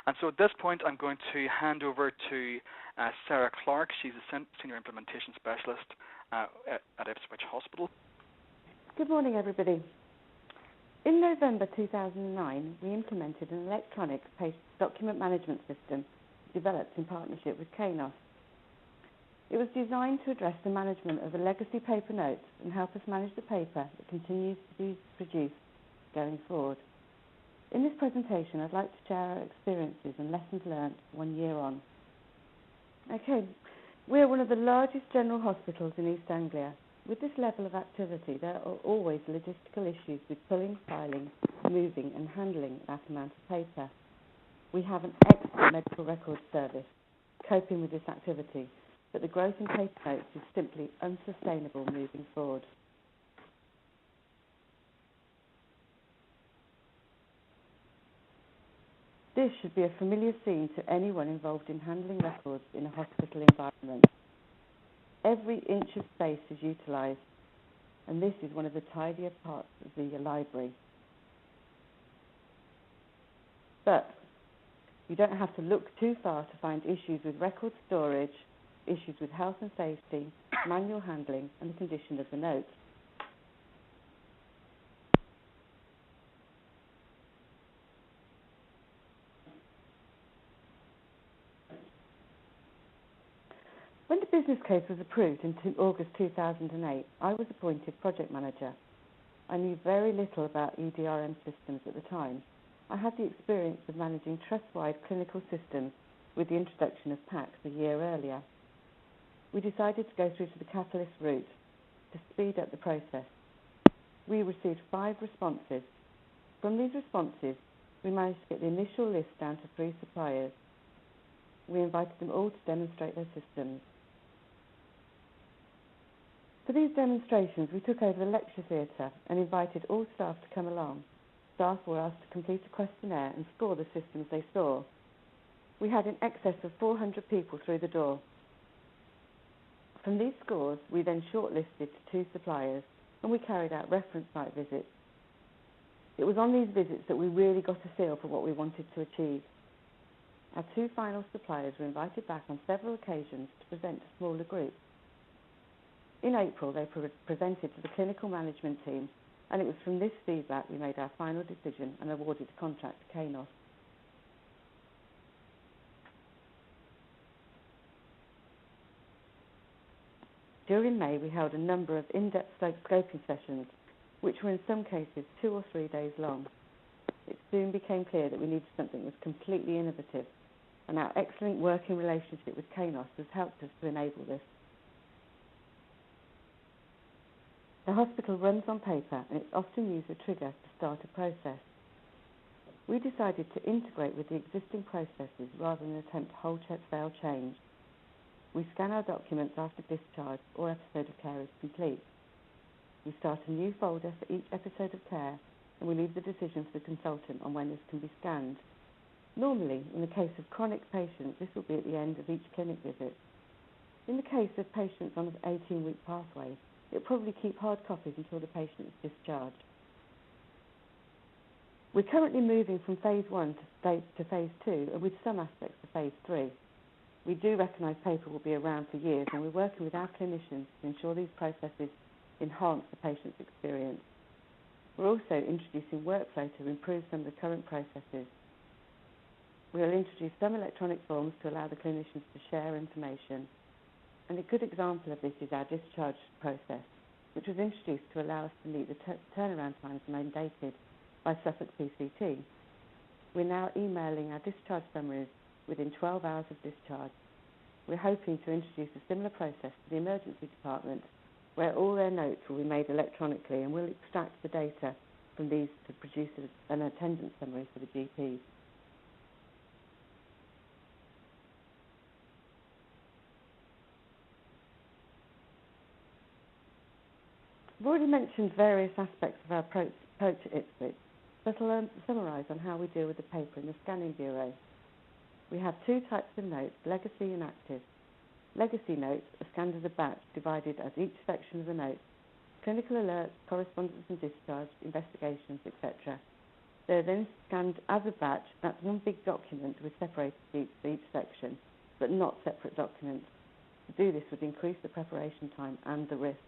And so at this point, I'm going to hand over to Sarah Clark. She's a Senior Implementation Specialist at Ipswich Hospital. Good morning, everybody. In November 2009, we implemented an electronic patient document management system developed in partnership with KNOS. It was designed to address the management of the legacy paper notes and help us manage the paper that continues to be produced going forward. In this presentation, I'd like to share our experiences and lessons learned 1 year on. Okay, we are one of the largest general hospitals in East Anglia. With this level of activity, there are always logistical issues with pulling, filing, moving and handling that amount of paper. We have an excellent medical records service coping with this activity, but the growth in paper notes is simply unsustainable moving forward. This should be a familiar scene to anyone involved in handling records in a hospital environment. Every inch of space is utilised, and this is one of the tidier parts of the library. But you don't have to look too far to find issues with record storage, issues with health and safety, manual handling, and the condition of the notes. When the business case was approved in August 2008, I was appointed project manager. I knew very little about EDRM systems at the time. I had the experience of managing trust-wide clinical systems with the introduction of PACS a year earlier. We decided to go through to the Catalyst route to speed up the process. We received 5 responses. From these responses, we managed to get the initial list down to 3 suppliers. We invited them all to demonstrate their systems. For these demonstrations, we took over the lecture theatre and invited all staff to come along. Staff were asked to complete a questionnaire and score the systems they saw. We had in excess of 400 people through the door. From these scores, we then shortlisted to 2 suppliers, and we carried out reference site visits. It was on these visits that we really got a feel for what we wanted to achieve. Our 2 final suppliers were invited back on several occasions to present to smaller groups. In April, they presented to the clinical management team, and it was from this feedback we made our final decision and awarded the contract to KNOS. During May, we held a number of in-depth scoping sessions, which were in some cases 2 or 3 days long. It soon became clear that we needed something that was completely innovative, and our excellent working relationship with KNOS has helped us to enable this. The hospital runs on paper, and it's often used as a trigger to start a process. We decided to integrate with the existing processes rather than attempt wholesale change. We scan our documents after discharge or episode of care is complete. We start a new folder for each episode of care, and we leave the decision for the consultant on when this can be scanned. Normally, in the case of chronic patients, this will be at the end of each clinic visit. In the case of patients on an 18-week pathway, it will probably keep hard copies until the patient is discharged. We're currently moving from phase 1 to phase 2, and with some aspects of phase 3. We do recognise paper will be around for years, and we're working with our clinicians to ensure these processes enhance the patient's experience. We're also introducing workflow to improve some of the current processes. We'll introduce some electronic forms to allow the clinicians to share information. And a good example of this is our discharge process, which was introduced to allow us to meet the turnaround times mandated by Suffolk PCT. We're now emailing our discharge summaries within 12 hours of discharge. We're hoping to introduce a similar process to the emergency department, where all their notes will be made electronically, and we'll extract the data from these to produce an attendance summary for the GPs. I've already mentioned various aspects of our approach at Ipswich, but I'll summarise on how we deal with the paper in the Scanning Bureau. We have 2 types of notes, legacy and active. Legacy notes are scanned as a batch, divided as each section of the note: clinical alerts, correspondence and discharge, investigations, etc. They're then scanned as a batch. That's one big document with separated sheets for each section, but not separate documents. To do this would increase the preparation time and the risk.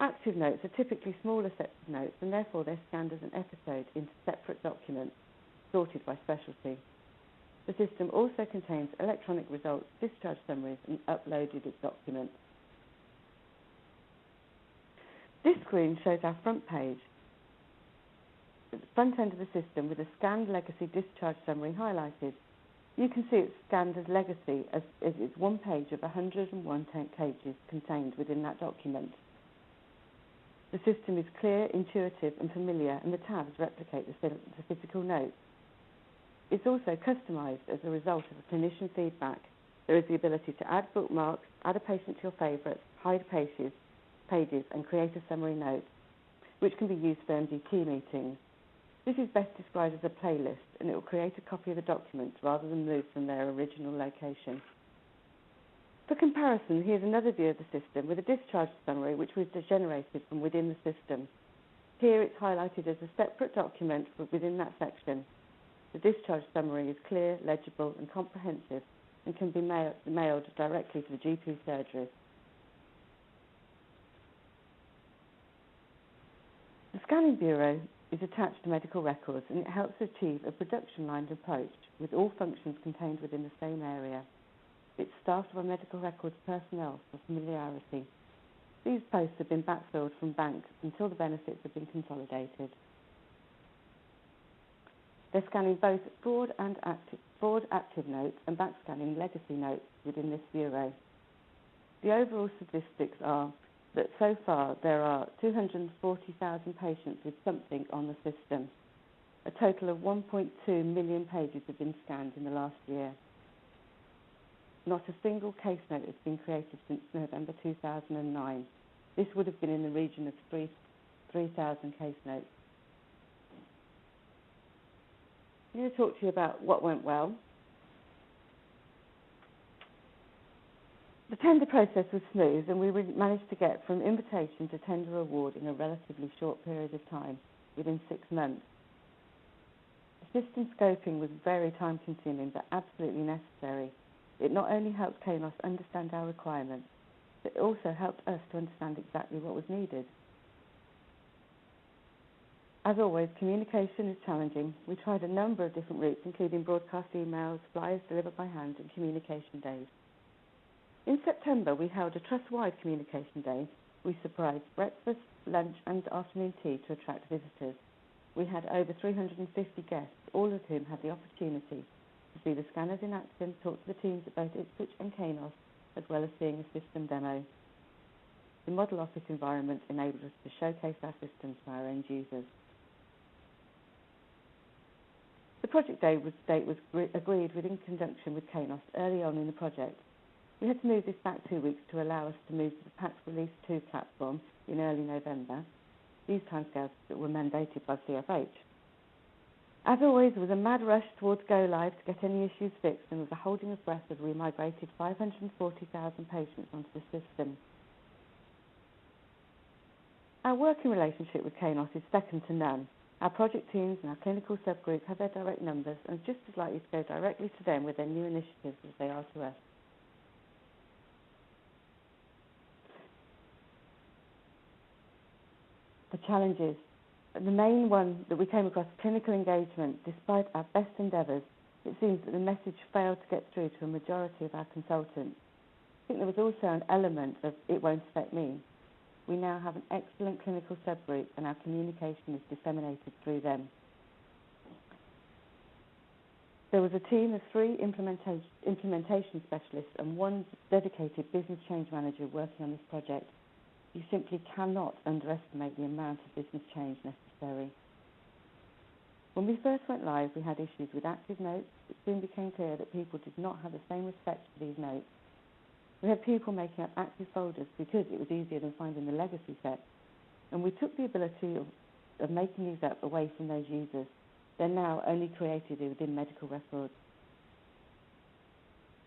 Active notes are typically smaller sets of notes, and therefore they're scanned as an episode into separate documents, sorted by specialty. The system also contains electronic results, discharge summaries, and uploaded documents. This screen shows our front page, at the front end of the system with a scanned legacy discharge summary highlighted. You can see it's scanned as legacy as it's one page of 101 pages contained within that document. The system is clear, intuitive and familiar, and the tabs replicate the physical notes. It's also customised as a result of a clinician feedback. There is the ability to add bookmarks, add a patient to your favourites, hide pages, and create a summary note, which can be used for MDT meetings. This is best described as a playlist, and it will create a copy of the document rather than move from their original location. For comparison, here's another view of the system with a discharge summary which was generated from within the system. Here it's highlighted as a separate document within that section. The discharge summary is clear, legible and comprehensive and can be mailed directly to the GP surgery. The Scanning Bureau is attached to medical records, and it helps achieve a production-lined approach with all functions contained within the same area. It's staffed by medical records personnel for familiarity. These posts have been backfilled from banks until the benefits have been consolidated. They're scanning both fraud active notes and backscanning legacy notes within this bureau. The overall statistics are that so far there are 240,000 patients with something on the system. A total of 1.2 million pages have been scanned in the last year. Not a single case note has been created since November 2009. This would have been in the region of 3,000 case notes. I'm going to talk to you about what went well. The tender process was smooth, and we managed to get from invitation to tender award in a relatively short period of time, within 6 months. System scoping was very time-consuming, but absolutely necessary. It not only helped KNOS understand our requirements, but it also helped us to understand exactly what was needed. As always, communication is challenging. We tried a number of different routes, including broadcast emails, flyers delivered by hand, and communication days. In September, we held a trust-wide communication day. We surprised breakfast, lunch and afternoon tea to attract visitors. We had over 350 guests, all of whom had the opportunity to see the scanners in action, talk to the teams at both Ipswich and KNOS, as well as seeing a system demo. The model office environment enabled us to showcase our systems to our end users. The project date was agreed in conjunction with KNOS early on in the project. We had to move this back 2 weeks to allow us to move to the PAX Release 2 platform in early November. These timescales were mandated by CFH. As always, there was a mad rush towards go live to get any issues fixed, and with a holding of breath as we migrated 540,000 patients onto the system. Our working relationship with KNOS is second to none. Our project teams and our clinical subgroup have their direct numbers and are just as likely to go directly to them with their new initiatives as they are to us. The challenges. The main one that we came across, clinical engagement. Despite our best endeavours, it seems that the message failed to get through to a majority of our consultants. I think there was also an element of it won't affect me. We now have an excellent clinical subgroup, and our communication is disseminated through them. There was a team of 3 implementation specialists and 1 dedicated business change manager working on this project. You simply cannot underestimate the amount of business change necessary. When we first went live, we had issues with active notes. It soon became clear that people did not have the same respect for these notes. We had people making up active folders because it was easier than finding the legacy set. And we took the ability of making these up away from those users. They're now only created within medical records.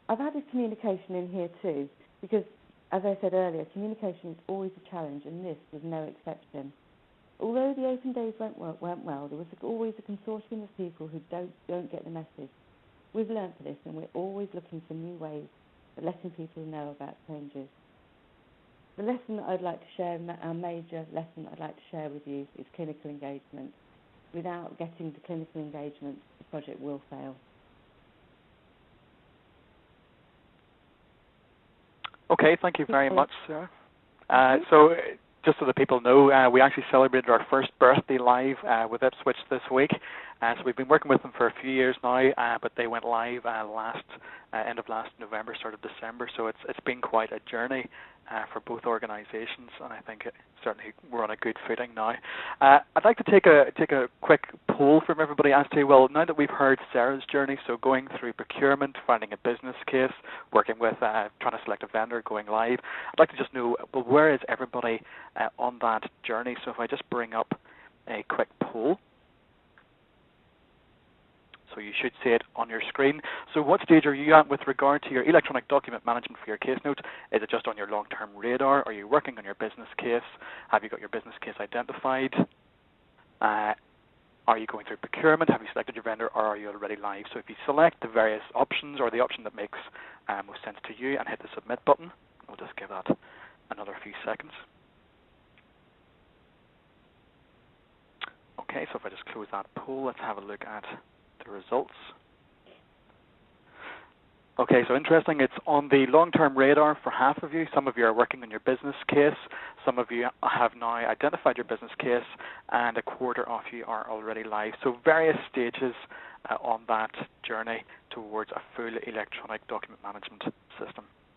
I've added communication in here too, because, as I said earlier, communication is always a challenge, and this was no exception. Although the open days went well, there was always a consortium of people who don't get the message. We've learned for this, and we're always looking for new ways of letting people know about changes. The lesson that I'd like to share, our major lesson I'd like to share with you, is clinical engagement. Without getting to clinical engagement, the project will fail. Okay, thank you very much, Sarah. So just so that people know, we actually celebrated our first birthday live with Ipswich this week. So we've been working with them for a few years now, but they went live end of last November, start of December. So it's been quite a journey for both organisations, and I think certainly we're on a good footing now. I'd like to take a quick poll from everybody as to, well, now that we've heard Sarah's journey, so going through procurement, finding a business case, working with trying to select a vendor, going live, I'd like to just know, well, where is everybody on that journey? So if I just bring up a quick poll. So you should see it on your screen. So what stage are you at with regard to your electronic document management for your case notes? Is it just on your long-term radar? Are you working on your business case? Have you got your business case identified? Are you going through procurement? Have you selected your vendor, or are you already live? So if you select the various options, or the option that makes most sense to you, and hit the submit button, we'll just give that another few seconds. Okay, so if I just close that poll, let's have a look at the results. Okay, so interesting, it's on the long-term radar for half of you. Some of you are working on your business case. Some of you have now identified your business case, and a quarter of you are already live. So various stages on that journey towards a full electronic document management system.